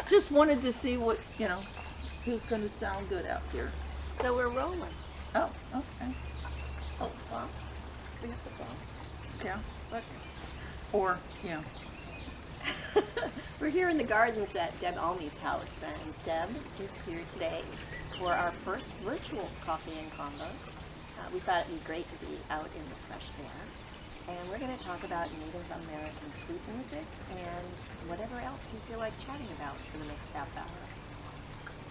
just wanted to see what, who's going to sound good out there. So we're rolling. Oh, okay. Oh, well, we have the ball. Yeah. Okay. Or, yeah. We're here in the gardens at Deb Almy's house, and Deb is here today for our first virtual Coffee and Convos. We thought it'd be great to be out in the fresh air, and we're going to talk about Native American flute music and whatever else we feel like chatting about for the next half hour.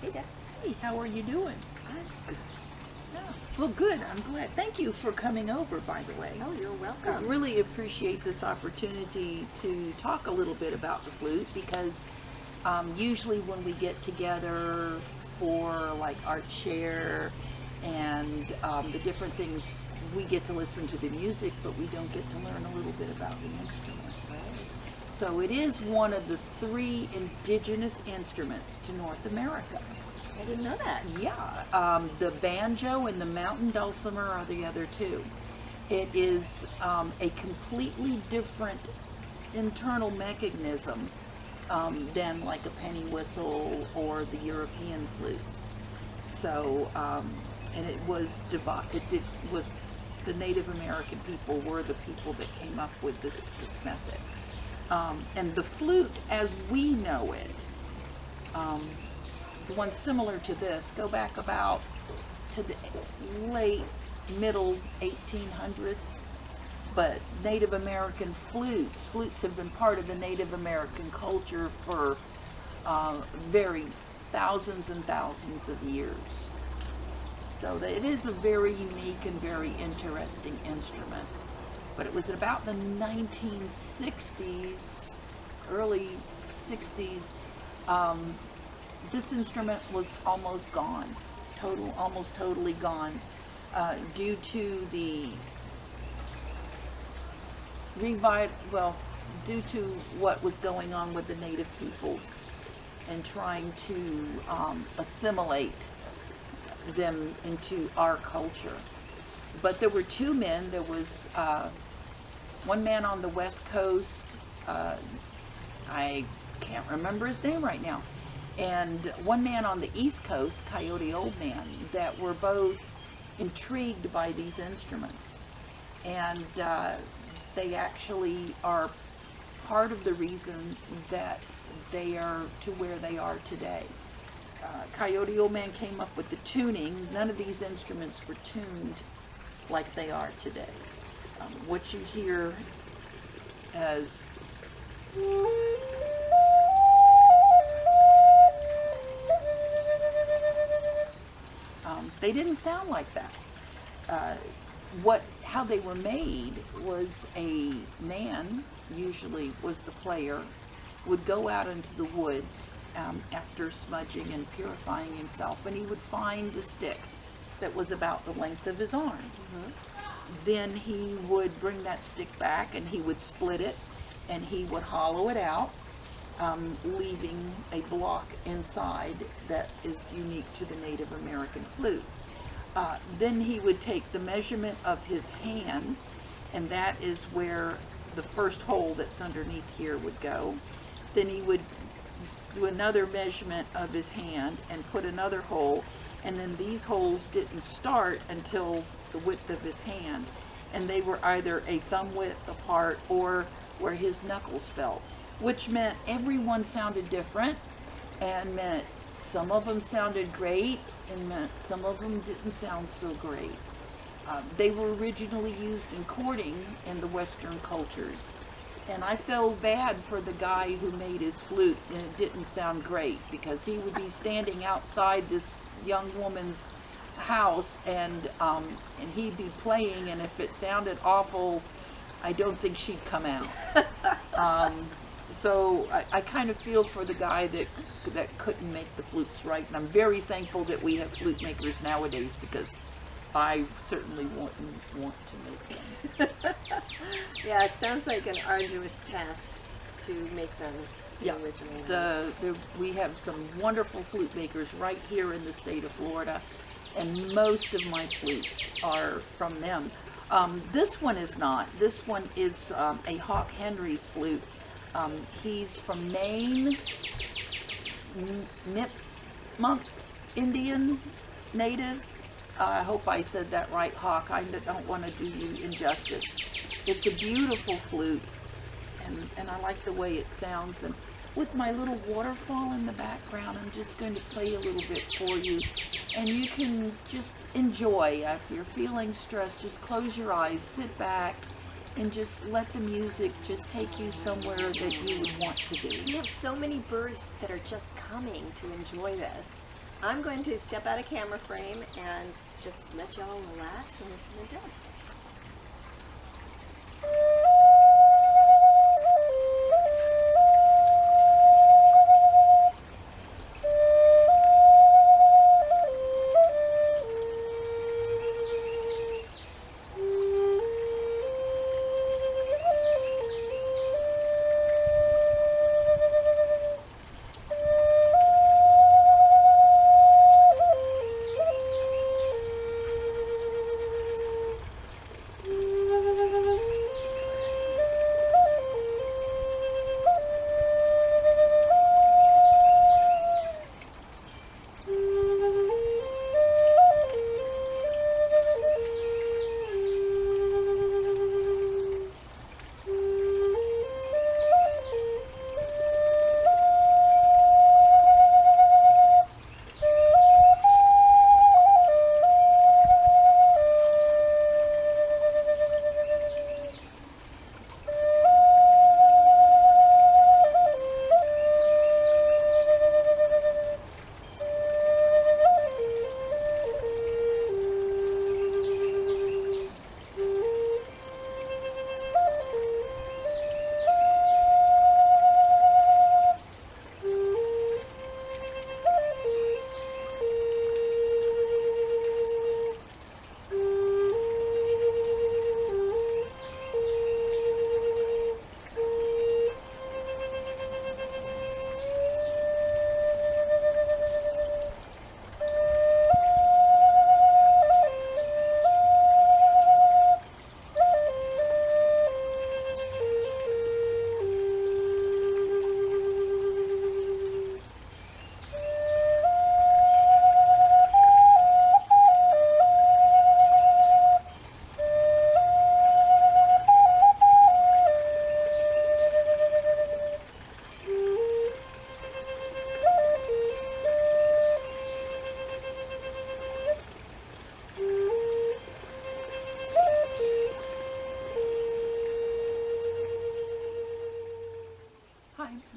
Hey, Deb. Hey, how are you doing? I'm good. Yeah. Well, good. I'm glad. Thank you for coming over, by the way. Oh, you're I welcome. really appreciate this opportunity to talk a little bit about the flute because usually when we get together for like art share and the different things, we get to listen to the music, but we don't get to learn a little bit about the instrument. So it is one of the 3 indigenous instruments to North America. I didn't know that. Yeah, the banjo and the mountain dulcimer are the other 2. It is a completely different internal mechanism than like a penny whistle or the European flutes. So, and it was the Native American people were the people that came up with this method. And the flute, as we know it, the ones similar to this go back about to the late, middle 1800s. But Native American flutes have been part of the Native American culture for thousands and thousands of years. So it is a very unique and very interesting instrument. But it was about the 1960s, early 60s, this instrument was almost gone, almost totally gone, due to the due to what was going on with the native peoples and trying to assimilate them into our culture. But there were 2 men. There was one man on the West Coast, I can't remember his name right now, and one man on the East Coast, Coyote Old Man, that were both intrigued by these instruments. And they actually are part of the reason that they are to where they are today. Coyote Old Man came up with the tuning. None of these instruments were tuned like they are today. What you hear as they didn't sound like that. How they were made was a man, usually was the player, would go out into the woods after smudging and purifying himself, and he would find a stick that was about the length of his arm. Mm-hmm. Then he would bring that stick back and he would split it and he would hollow it out, leaving a block inside that is unique to the Native American flute. Then he would take the measurement of his hand, and that is where the first hole that's underneath here would go. Then he would do another measurement of his hand and put another hole, and then these holes didn't start until the width of his hand, and they were either a thumb width apart or where his knuckles felt, which meant everyone sounded different, and meant some of them sounded great and meant some of them didn't sound so great. They were originally used in courting in the Western cultures, and I felt bad for the guy who made his flute and it didn't sound great, because he would be standing outside this young woman's house and he'd be playing, and if it sounded awful, I don't think she'd come out. So I kind of feel for the guy that couldn't make the flutes right, and I'm very thankful that we have flute makers nowadays, because I certainly wouldn't want to make them. Yeah, it sounds like an arduous task to make them the Yeah, original. we have some wonderful flute makers right here in the state of Florida, and most of my flutes are from them. This one is not. This one is a Hawk Henry's flute. He's from Maine. Nipmuc Indian native. I hope I said that right, Hawk. I don't want to do you injustice. It's a beautiful flute, and I like the way it sounds. And with my little waterfall in the background, I'm just going to play a little bit for you. And you can just enjoy. If you're feeling stressed, just close your eyes, sit back, and just let the music just take you somewhere that you would want to be. We have so many birds that are just coming to enjoy this. I'm going to step out of camera frame and just let y'all relax and listen to Deb.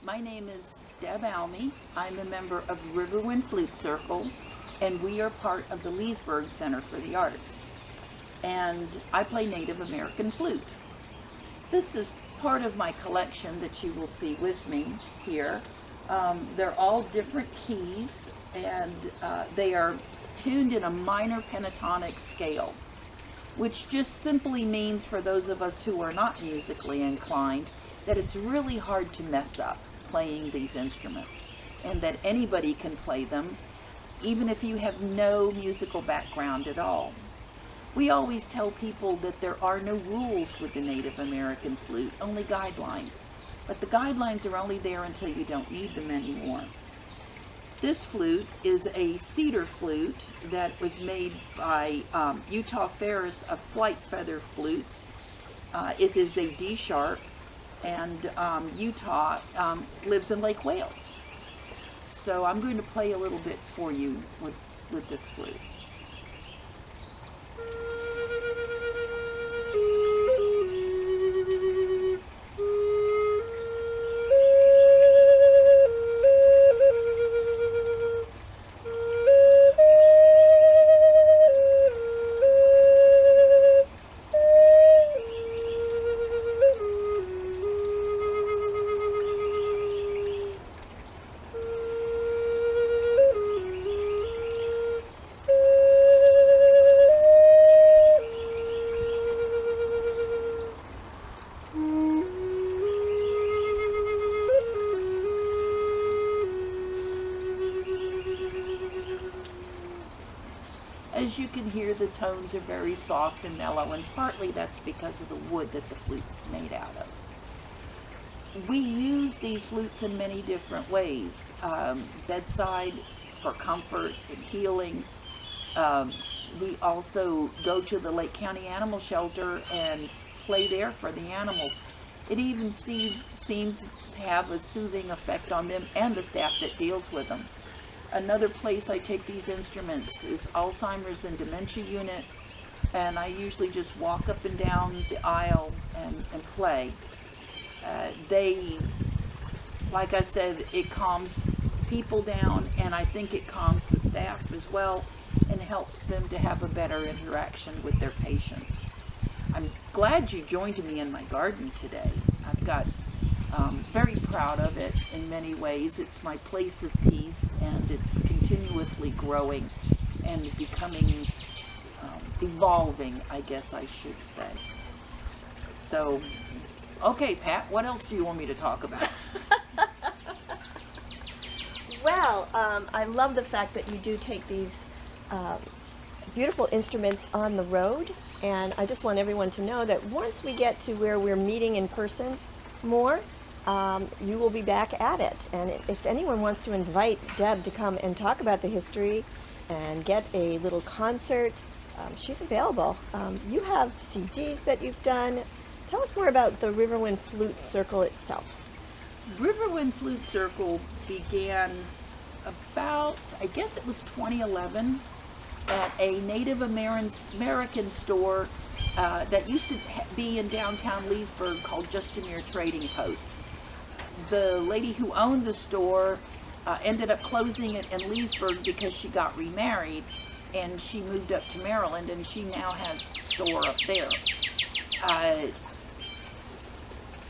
My name is Deb Almy. I'm a member of Riverwind Flute Circle, and we are part of the Leesburg Center for the Arts. And I play Native American flute. This is part of my collection that you will see with me here. They're all different keys, and they are tuned in a minor pentatonic scale, which just simply means, for those of us who are not musically inclined, that it's really hard to mess up playing these instruments, and that anybody can play them, even if you have no musical background at all. We always tell people that there are no rules with the Native American flute, only guidelines. But the guidelines are only there until you don't need them anymore. This flute is a cedar flute that was made by Utah Ferris of Flight Feather Flutes. It is a D sharp, and Utah lives in Lake Wales. So I'm going to play a little bit for you with this flute. As you can hear, the tones are very soft and mellow, and partly that's because of the wood that the flute's made out of. we use these flutes in many different ways. Bedside for comfort and healing. We also go to the Lake County Animal Shelter and play there for the animals. It even seems to have a soothing effect on them and the staff that deals with them. Another place I take these instruments is Alzheimer's and dementia units, and I usually just walk up and down the aisle and play. Like I said, it calms people down, and I think it calms the staff as well and helps them to have a better interaction with their patients. I'm glad you joined me in my garden today. I've got very proud of it in many ways. It's my place of peace, and it's continuously growing and becoming, evolving, I guess I should say. So, okay, Pat, what else do you want me to talk about? Well, I love the fact that you do take these beautiful instruments on the road, and I just want everyone to know that once we get to where we're meeting in person more, you will be back at it. And if anyone wants to invite Deb to come and talk about the history and get a little concert, she's available. You have CDs that you've done. Tell us more about the Riverwind Flute Circle itself. Riverwind Flute Circle began about, I guess it was 2011, at a Native American store that used to be in downtown Leesburg called Just a Mere Trading Post. The lady who owned the store ended up closing it in Leesburg because she got remarried, and she moved up to Maryland, and she now has a store up there.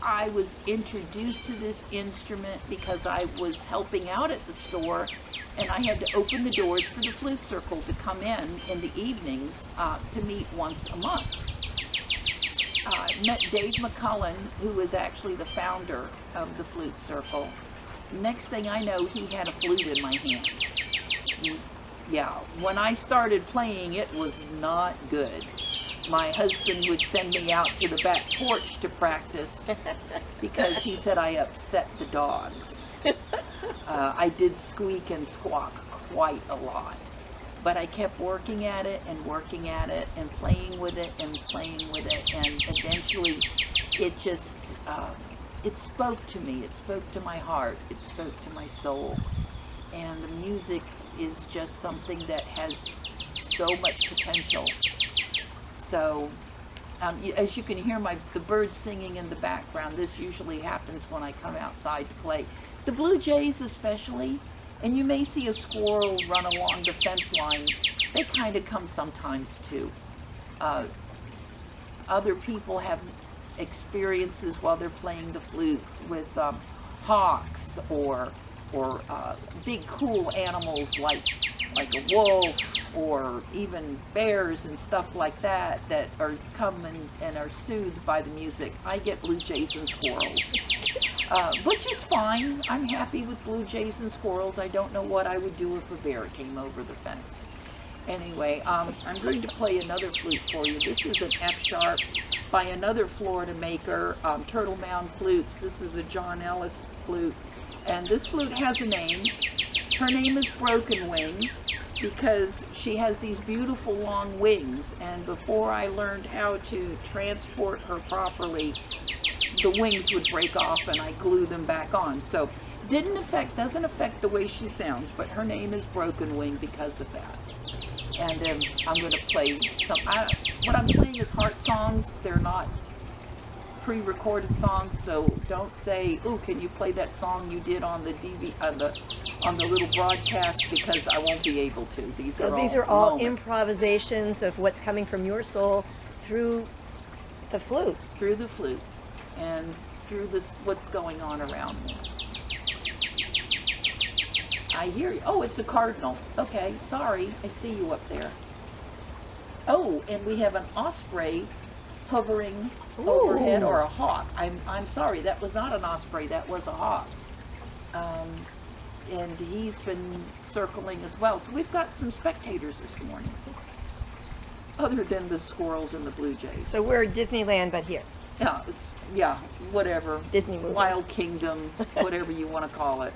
I was introduced to this instrument because I was helping out at the store, and I had to open the doors for the flute circle to come in the evenings to meet once a month. I met Dave McCullen, who is actually the founder of the flute circle. Next thing I know, he had a flute in my hands. Yeah, when I started playing, it was not good. My husband would send me out to the back porch to practice because he said I upset the dogs. I did squeak and squawk quite a lot, but I kept working at it and playing with it and eventually it just, it spoke to me. It spoke to my heart. It spoke to my soul. And the music is just something that has so much potential. So, as you can hear the birds singing in the background, this usually happens when I come outside to play. The blue jays especially, and you may see a squirrel run along the fence line. They kind of come sometimes too. Other people have experiences while they're playing the flutes with hawks or big cool animals like a wolf or even bears and stuff like that are come and are soothed by the music. I get blue jays and squirrels, which is fine. I'm happy with blue jays and squirrels. I don't know what I would do if a bear came over the fence. Anyway, I'm going to play another flute for you. This is an F sharp by another Florida maker, Turtle Mound Flutes. This is a John Ellis flute, and this flute has a name. Her name is Broken Wing because she has these beautiful long wings, and before I learned how to transport her properly, the wings would break off and I glue them back on. So doesn't affect the way she sounds, but her name is Broken Wing because of that. And I'm going to play what I'm playing is heart songs. They're not pre-recorded songs, so don't say, "Ooh, can you play that song you did on the on the little broadcast?" Because I won't be able to. These are all improvisations of what's coming from your soul through the flute. Through the flute, and through what's going on around me. I hear you. Oh, it's a cardinal. Okay, sorry. I see you up there. Oh, and we have an osprey hovering overhead, or a hawk. I'm sorry, that was not an osprey, that was a hawk. And he's been circling as well. So we've got some spectators this morning, other than the squirrels and the blue jays. So we're at Disneyland, but here. Yeah, whatever. Disney movie. Wild Kingdom, whatever you want to call it.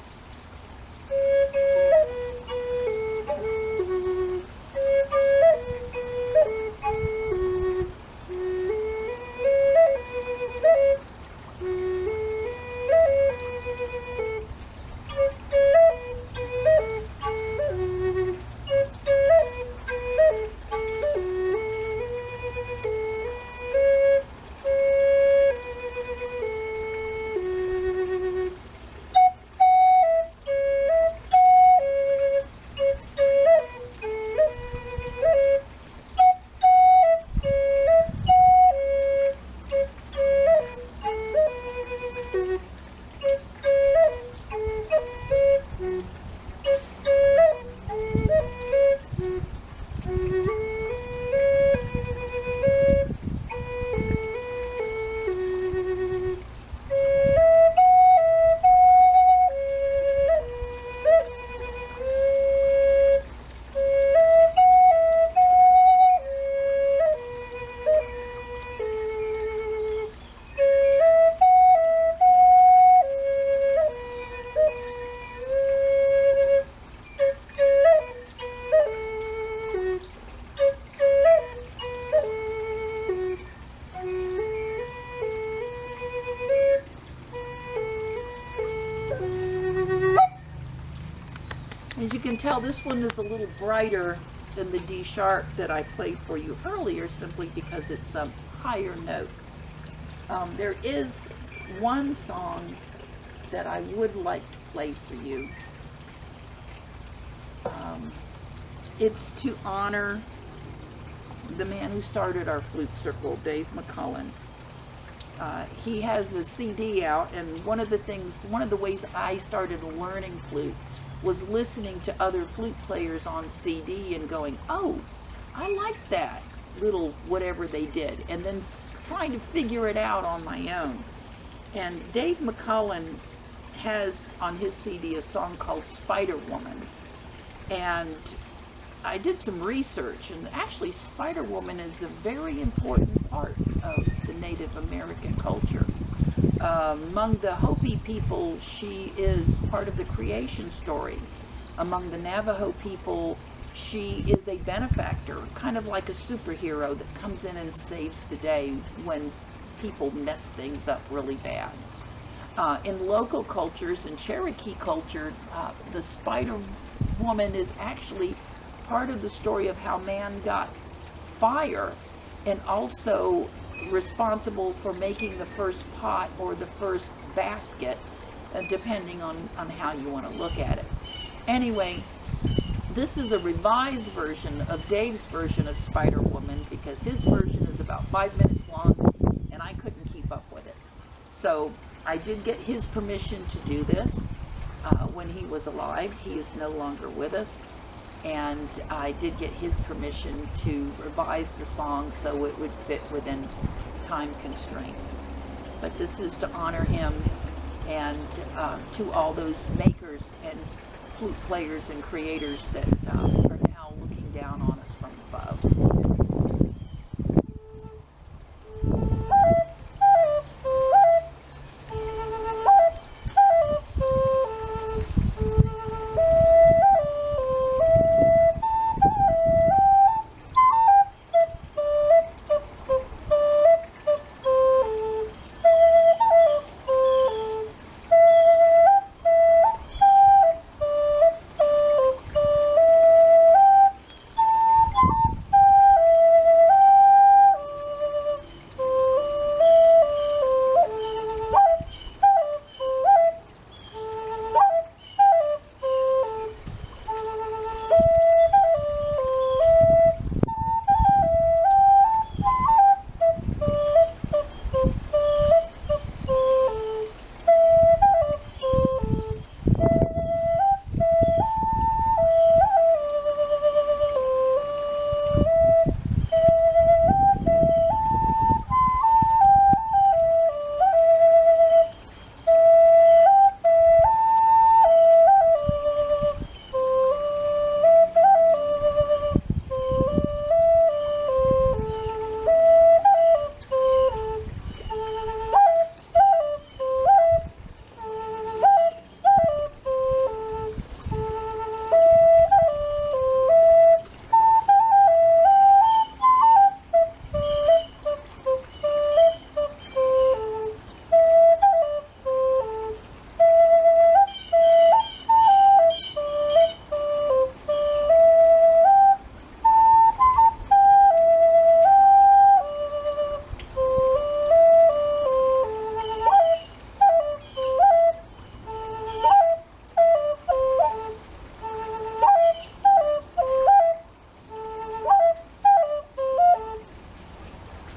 As you can tell, this one is a little brighter than the D sharp that I played for you earlier, simply because it's a higher note. There is one song that I would like to play for you. It's to honor the man who started our flute circle, Dave McCullen. He has a CD out, and one of the ways I started learning flute was listening to other flute players on CD and going, oh, I like that little whatever they did, and then trying to figure it out on my own. And Dave McCullen has on his CD a song called Spider Woman, and I did some research, and actually Spider Woman is a very important part of the Native American culture. Among the Hopi people, she is part of the creation story. Among the Navajo people, she is a benefactor, kind of like a superhero that comes in and saves the day when people mess things up really bad. In local cultures, in Cherokee culture, the Spider Woman is actually part of the story of how man got fire, and also responsible for making the first pot or the first basket, depending on how you want to look at it. Anyway, this is a revised version of Dave's version of Spider Woman, because his version is about 5 minutes long and I couldn't keep up with it. So I did get his permission to do this when he was alive. He is no longer with us. And I did get his permission to revise the song so it would fit within time constraints. But this is to honor him, and to all those makers and flute players and creators that are now looking down on us from above.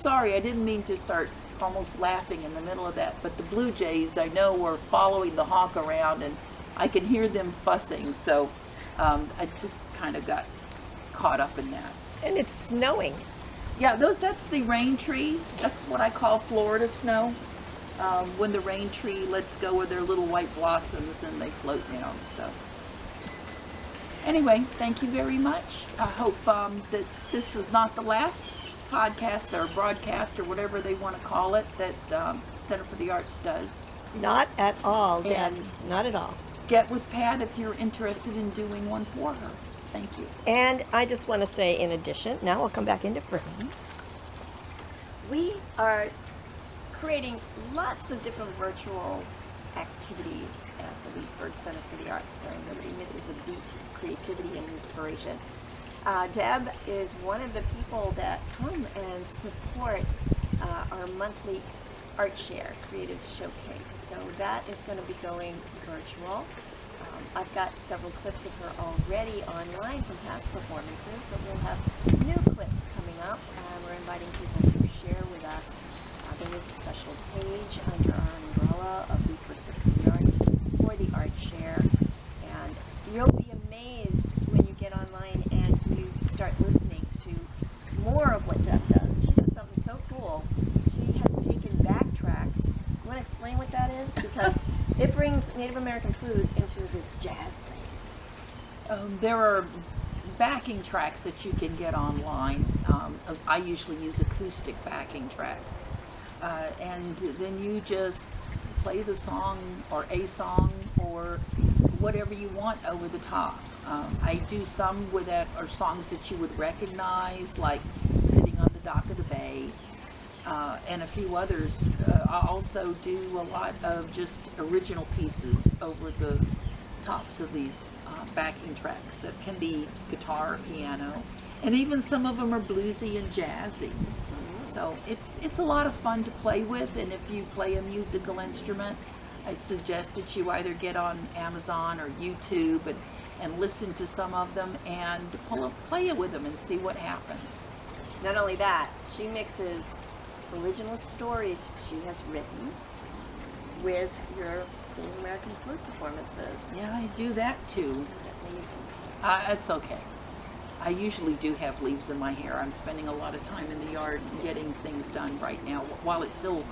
sorry, I didn't mean to start almost laughing in the middle of that, but the blue jays I know were following the hawk around, and I can hear them fussing, so I just kind of got caught up in that. And it's snowing. Yeah, that's the rain tree. That's what I call Florida snow. When the rain tree lets go of their little white blossoms and they float down. So anyway, thank you very much. I hope that this is not the last podcast or broadcast or whatever they want to call it that Center for the Arts does. Not at all, Deb. And Not at all. get with Pat if you're interested in doing one for her. Thank you. And I just want to say, in addition, now I'll come back into frame. We are creating lots of different virtual activities at the Leesburg Center for the Arts, so nobody misses a beat of creativity and inspiration. Deb is one of the people that come and support our monthly Art Share Creative Showcase. So that is going to be going virtual. I've got several clips of her already online from past performances, but we'll have new clips coming up. We're inviting people to share with us. There is a special page under our umbrella of Leesburg Center for the Arts for the Art Share, and you'll be amazed when you get online and you start listening to more of what Deb does. She does something so cool. She has taken backtracks. You want to explain what that is? Because it brings Native American Flute into this jazz place. There are backing tracks that you can get online. I usually use acoustic backing tracks. And then you just play the song or a song or whatever you want over the top. I do some with that are songs that you would recognize, like Sitting on the Dock of the Bay, and a few others. I also do a lot of just original pieces over the tops of these backing tracks that can be guitar, piano, and even some of them are bluesy and jazzy. So it's a lot of fun to play with, and if you play a musical instrument, I suggest that you either get on Amazon or YouTube and listen to some of them and play it with them and see what happens. Not only that, she mixes original stories she has written with your Native American Flute performances. Yeah, I do that too. It's okay. I usually do have leaves in my hair. I'm spending a lot of time in the yard getting things done right now while it's still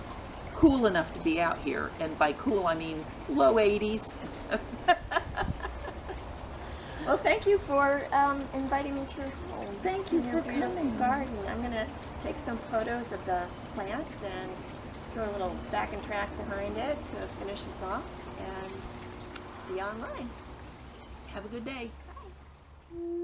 cool enough to be out here. And by cool, I mean low 80s. Well, thank you for inviting me to your home. Thank you for beautiful coming. garden. I'm going to take some photos of the plants and throw a little backing track behind it to finish us off. And see you online. Have a good day. Bye.